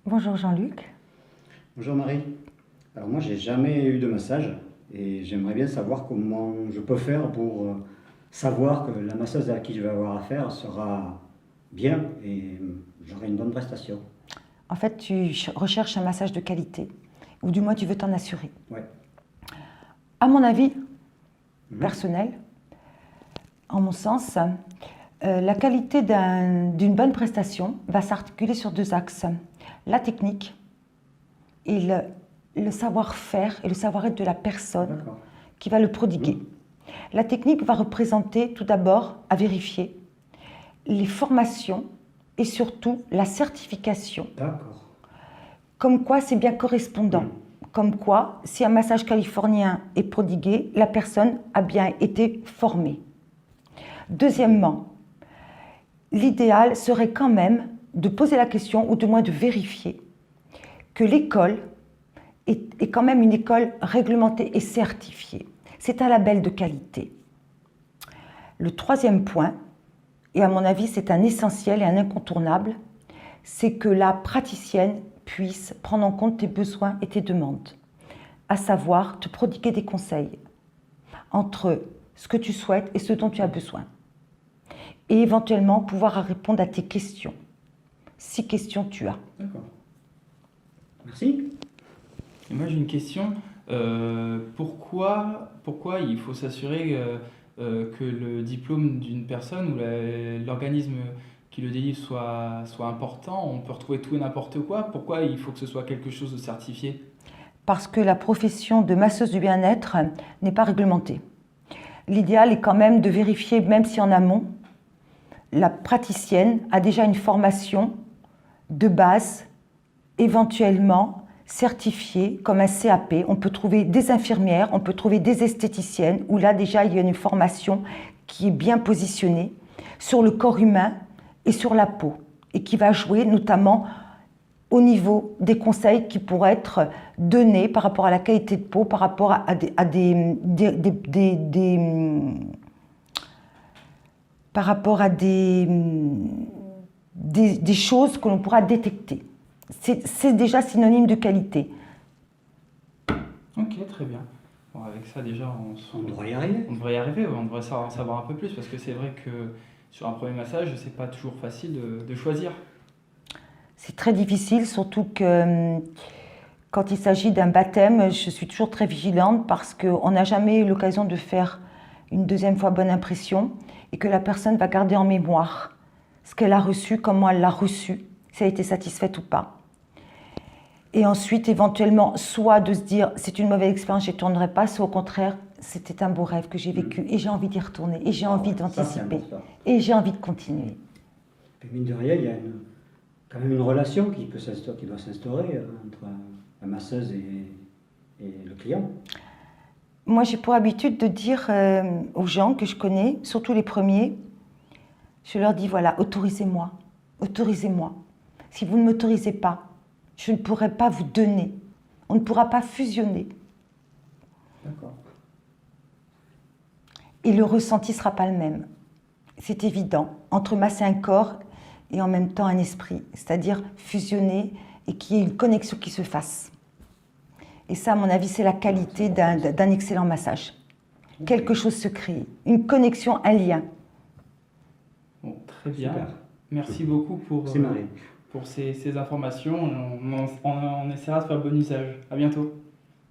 Bonjour Jean-Luc. Bonjour Marie. Alors moi j'ai jamais eu de massage et j'aimerais bien savoir comment je peux faire pour savoir que la masseuse à qui je vais avoir affaire sera bien et j'aurai une bonne prestation. En fait, tu recherches un massage de qualité, ou du moins tu veux t'en assurer. Ouais. À mon avis Mhm. personnel, en mon sens, la qualité d'une bonne prestation va s'articuler sur deux axes. La technique et le savoir-faire et le savoir-être de la personne D'accord. qui va le prodiguer. Mhm. La technique va représenter tout d'abord, à vérifier, les formations et surtout la certification. D'accord. Comme quoi c'est bien correspondant. Mhm. Comme quoi, si un massage californien est prodigué, la personne a bien été formée. Ok. Deuxièmement, l'idéal serait quand même de poser la question, ou du moins de vérifier, que l'école est quand même une école réglementée et certifiée. C'est un label de qualité. Le troisième point, et à mon avis c'est un essentiel et un incontournable, c'est que la praticienne puisse prendre en compte tes besoins et tes demandes, à savoir te prodiguer des conseils entre ce que tu souhaites et ce dont tu as besoin, et éventuellement pouvoir répondre à tes questions, si questions tu as. D'accord. Merci. Et moi j'ai une question. Pourquoi il faut s'assurer que le diplôme d'une personne ou l'organisme qui le délivre soit important? On peut retrouver tout et n'importe quoi. Pourquoi il faut que ce soit quelque chose de certifié? Parce que la profession de masseuse du bien-être n'est pas réglementée. L'idéal est quand même de vérifier, même si en amont, la praticienne a déjà une formation de base, éventuellement certifiée comme un CAP. On peut trouver des infirmières, on peut trouver des esthéticiennes, où là déjà il y a une formation qui est bien positionnée sur le corps humain et sur la peau, et qui va jouer notamment au niveau des conseils qui pourraient être donnés par rapport à la qualité de peau, par rapport par rapport à des choses que l'on pourra détecter. C'est déjà synonyme de qualité. Ok, très bien. Bon, avec ça déjà On devrait y arriver. on devrait y arriver, ouais, on devrait en savoir un peu plus parce que c'est vrai que sur un premier massage, c'est pas toujours facile de choisir. C'est très difficile, surtout que quand il s'agit d'un baptême, je suis toujours très vigilante parce qu'on n'a jamais eu l'occasion de faire une deuxième fois bonne impression et que la personne va garder en mémoire ce qu'elle a reçu, comment elle l'a reçu, si elle a été satisfaite ou pas. Et ensuite, éventuellement, soit de se dire c'est une mauvaise expérience, je ne tournerai pas, soit au contraire, c'était un beau rêve que j'ai vécu et j'ai envie d'y retourner et j'ai Ah envie ouais, ça c'est d'anticiper important. et j'ai envie de continuer. Puis mine de rien, il y a quand même une relation qui doit s'instaurer entre la masseuse et le client. Moi, j'ai pour habitude de dire aux gens que je connais, surtout les premiers, je leur dis voilà, autorisez-moi, autorisez-moi. Si vous ne m'autorisez pas, je ne pourrai pas vous donner. On ne pourra pas fusionner. D'accord. Et le ressenti ne sera pas le même. C'est évident. Entre masser un corps et en même temps un esprit, c'est-à-dire fusionner et qu'il y ait une connexion qui se fasse. Et ça, à mon avis, c'est la qualité d'un excellent massage. Ok. Quelque chose se crée, une connexion, un lien. Bon, très bien. Super. Merci beaucoup C'est Marie. pour ces informations. On essaiera de faire bon usage. À bientôt.